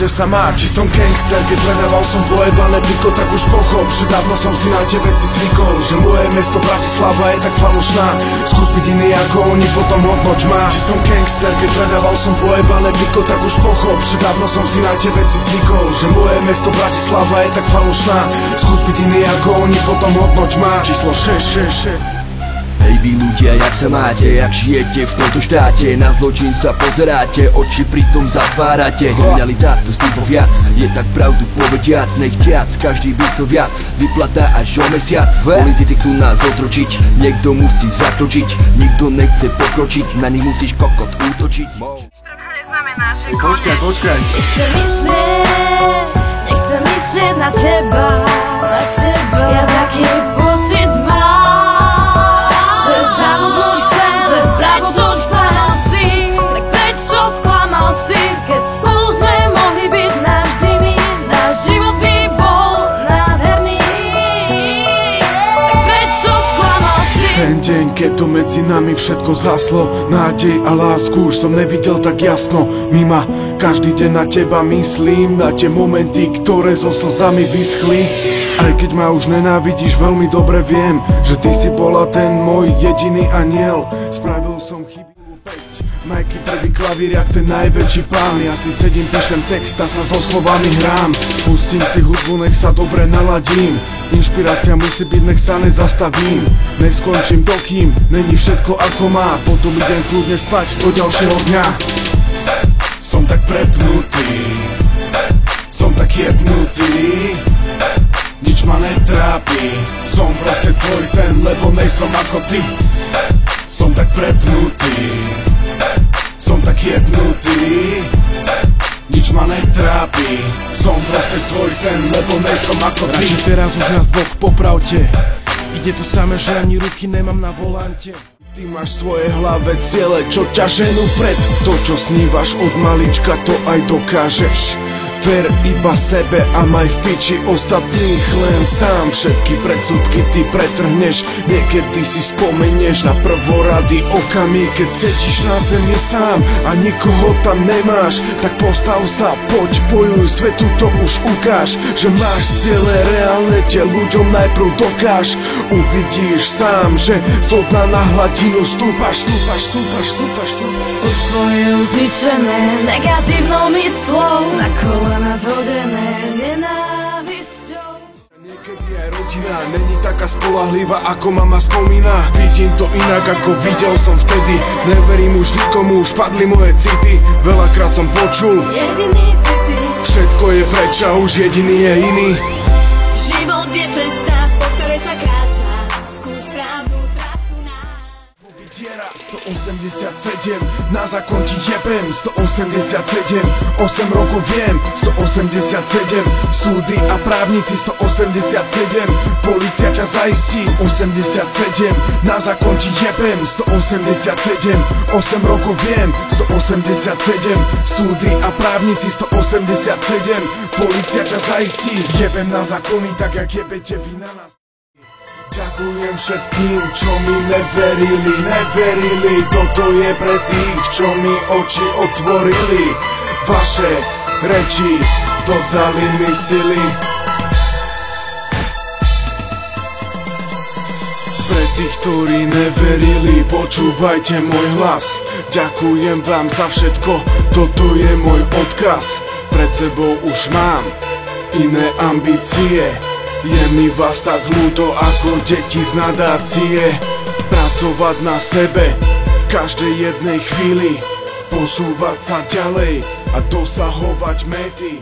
že sa má. Či som gangster, keď predával som pojebané piko, tak už pochop, že dávno som si na tie veci zvykol. Že moje mesto Bratislava je tak falošná, skús byť iný ako oni, potom hodnoť má. Či som gangster, keď predával som pojebané piko, tak už pochop, že dávno som si na tie veci zvykol. Že moje mesto Bratislava je tak falošná, skús byť iný ako oni, potom hodnoť má. Číslo 666. Hej vy ľudia, jak sa máte, jak žijete v tomto štáte? Na zločin sa pozeráte, oči pritom zatvárate. Kriminalita to stýpo viac, je tak pravdu povediac. Nechtiac, každý by chcel viac, vyplatá až o mesiac. Politici chcú nás otročiť, niekto musí zakročiť. Nikto nechce pokročiť, na nich musíš kokot útočiť. Štrbha neznamená, že Počkaj. Nechcem myslieť na teba, ja taký pocit mám, že zabudnúť chcem, si. Tak prečo sklamal si, keď spolu sme mohli byť navždy my? Náš život by bol nádherný. Tak prečo sklamal si? Ten deň, keď to medzi nami všetko zhaslo, nádej a lásku už som nevidel tak jasno. Mima, každý deň na teba myslím, na tie momenty, ktoré so slzami vyschli. Aj keď ma už nenávidíš, veľmi dobre viem, že ty si bola ten môj jediný aniel. Spravil som chybu pesť, Majky prvý klavír jak ten najväčší pán. Ja si sedím, píšem text a sa so slovami hrám. Pustím si hudbu, nech sa dobre naladím. Inšpirácia musí byť, nech sa nezastavím. Neskončím dokým, není všetko ako má. Potom idem kľudne spať do ďalšieho dňa. Som tak prepnutý, som tak jednutý, nič ma netrápi. Som proste tvoj sen, lebo nejsom ako ty. Som tak prepnutý, som tak jednutý, nič ma netrápi. Som proste tvoj sen, lebo nejsom ako ty. Takže teraz už nás dvoch popravte. Ide to samé, že ani ruky nemám na volante. Ty máš v svojej hlave ciele, čo ťa ženú vpred. To, čo snívaš od malička, to aj dokážeš. Ver iba sebe a maj v piči ostatných len sám. Všetky predsudky ty pretrhneš, niekedy si spomenieš na prvorady okamih, keď sedíš na zemi sám a nikoho tam nemáš. Tak postav sa, poď bojuj, svetu to už ukáž, že máš ciele reálne, tie ľuďom najprv dokáž. Uvidíš sám, že zo dna na hladinu stúpaš. Už je uzničené negatívnou myslou, na kolena zhodené nenávisťou. Niekedy aj rodina není taká spolahlivá, ako mama spomína. Vidím to inak, ako videl som vtedy. Neverím už nikomu, už padli moje city. Veľakrát som počul, Jediný si ty. všetko je preč a už jediný je iný. Život je cesta, po ktorej sa kráča. Skús správnu trasu nám. Diera 187, na zákon ti jebem 187, 8 rokov viem 187, súdy a právnici 187, polícia ťa zaistí 87, na zákon ti jebem 187, 8 rokov viem 187, súdy a právnici 187, polícia ťa zaistí. Jebem na zákony tak jak jebete vy na nás. Ďakujem všetkým, čo mi neverili, toto je pre tých, čo mi oči otvorili. Vaše reči dodali mi sily. Pre tých, ktorí neverili, počúvajte môj hlas. Ďakujem vám za všetko, toto je môj odkaz. Pred sebou už mám iné ambície. Je mi vás tak ľúto ako deti z nadácie. Pracovať na sebe v každej jednej chvíli, posúvať sa ďalej a dosahovať mety.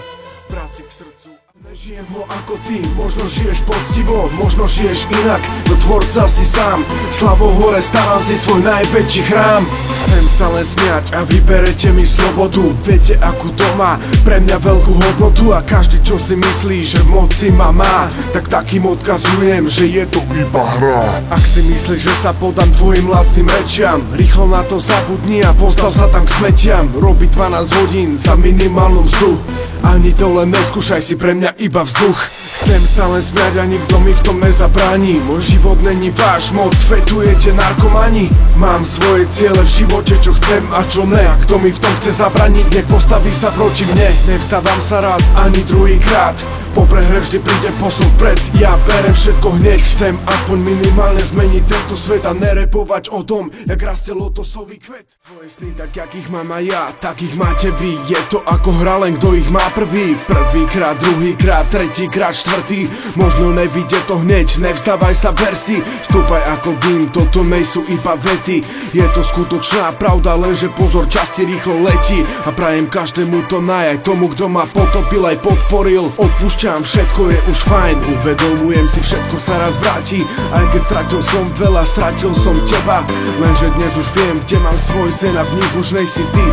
Práci k srdcu. Nežijem ho ako ty, možno žiješ poctivo, možno žiješ inak, no tvorca si sám. Slavo hore stávam si svoj najväčší chrám. Chcem sa len smiať a vyberete mi slobodu. Viete akú to má pre mňa veľkú hodnotu. A každý čo si myslí, že v moci ma má, tak takým odkazujem, že je to iba hra. Ak si myslíš, že sa podám tvojim lacným rečiam, rýchlo na to zabudni a postav sa tam k smetiam. Robiť 12 hodín za minimálnu mzdu, ani to len neskúšaj, si pre mňa iba vzduch. Chcem sa len smiať a nikto mi v tom nezabráni. Môj život není váš, moc fetujete narkomani. Mám svoje ciele v živote, čo chcem a čo ne. A kto mi v tom chce zabraniť, nech postaví sa proti mne. Nevstávam sa raz ani druhýkrát, po prehre vždy príde posun vpred. Ja berem všetko hneď, chcem aspoň minimálne zmeniť tento svet a nerepovať o tom, jak rastie lotosový kvet. Svoje sny, tak jak ich mám aj ja, tak ich máte vy. Je to ako hra, len kto ich má prvý. Prvýkrát, druhýkrát, tretíkrát, štvrtý. Možno nevidie to hneď, nevzdávaj sa versi. Vstúpaj ako dým, toto nejsú iba vety. Je to skutočná pravda, lenže pozor, čas ti rýchlo letí. A prajem každému to naj, aj tomu, kto ma potopil, aj podporil. Odpúšťam, všetko je už fajn, uvedomujem si, všetko sa raz vráti. Aj keď stratil som veľa, stratil som teba. Lenže dnes už viem, kde mám svoj sen a v nich už nejsi ty.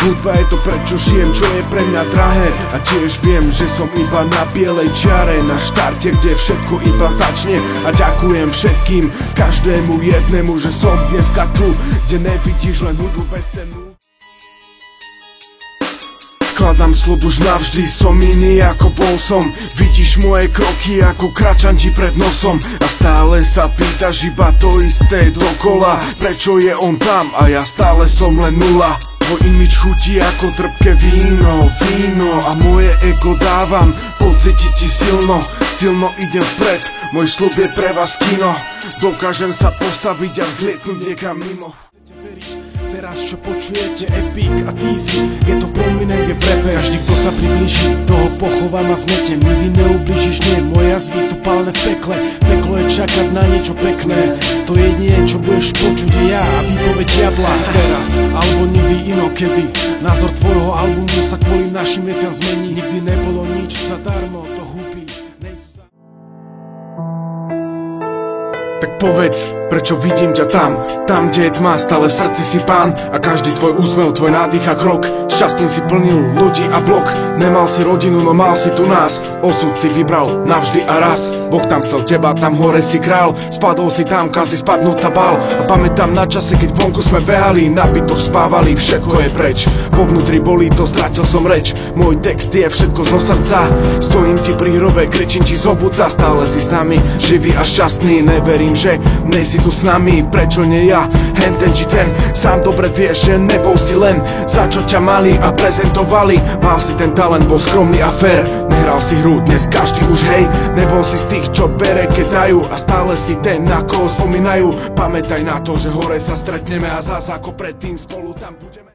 Hudba je to, prečo žijem, čo je pre mňa drahé. A tiež viem, že som iba na bielej čiare, na štarte, kde všetko iba začne. A ďakujem všetkým, každému jednému, že som dneska tu, kde nevidíš len hudbu bezcennú. Skladám slub už navždy, som iný ako bol som. Vidíš moje kroky ako kračam ti pred nosom. A stále sa pýtaš iba to isté dokola. Prečo je on tam a ja stále som len nula. Tvoj imič chutí ako trpké víno, víno. A moje ego dávam, pocítiť ti silno. Silno idem vpred, môj slub je pre vás kino. Dokážem sa postaviť a vzlietnúť niekam mimo. Teraz čo počujete Epic a Teasy, je to prominent, je v rape. Každý kto sa priblíži, toho pochovám a zmetiem. Nikdy neublížiš, nie, moje jazvy sú pálené v pekle. Peklo je čakať na niečo pekné. To jedine, čo budeš počuť je ja a výpoveď diabla. Teraz, alebo nikdy inokedy. Názor tvojho albumu sa kvôli našim veciam zmení. Nikdy nebolo nič zadarmo, to húpi. Tak povedz, prečo vidím ťa tam, tam, kde je tma, stále v srdci si pán. A každý tvoj úsmev, tvoj nádych a krok, šťastím si plnil ľudí a blok. Nemal si rodinu, no mal si tu nás. Osud si vybral navždy a raz. Boh tam chcel teba, tam hore si král. Spadol si tam, kam si spadnúť sa bál. A pamätám na čase, keď vonku sme behali, na bytoch spávali, všetko je preč. Po vnútri bolí to, stratil som reč. Môj text je všetko zo srdca. Stojím ti pri hrobe, kričím ti z obudca. Stále si s nami, živý a šťastný. Neverím, že nejsi tu s nami. Prečo nie ja, hen ten či ten. Sám dobre vieš, že nebol si len za čo ťa mali a prezentovali. Mal si ten talent, bol skromný a fér. Nehral si hru, dnes každý už hej. Nebol si z tých, čo bere, keď dajú. A stále si ten, na koho spomínajú. Pamätaj na to, že hore sa stretneme a zás ako predtým spolu tam budeme.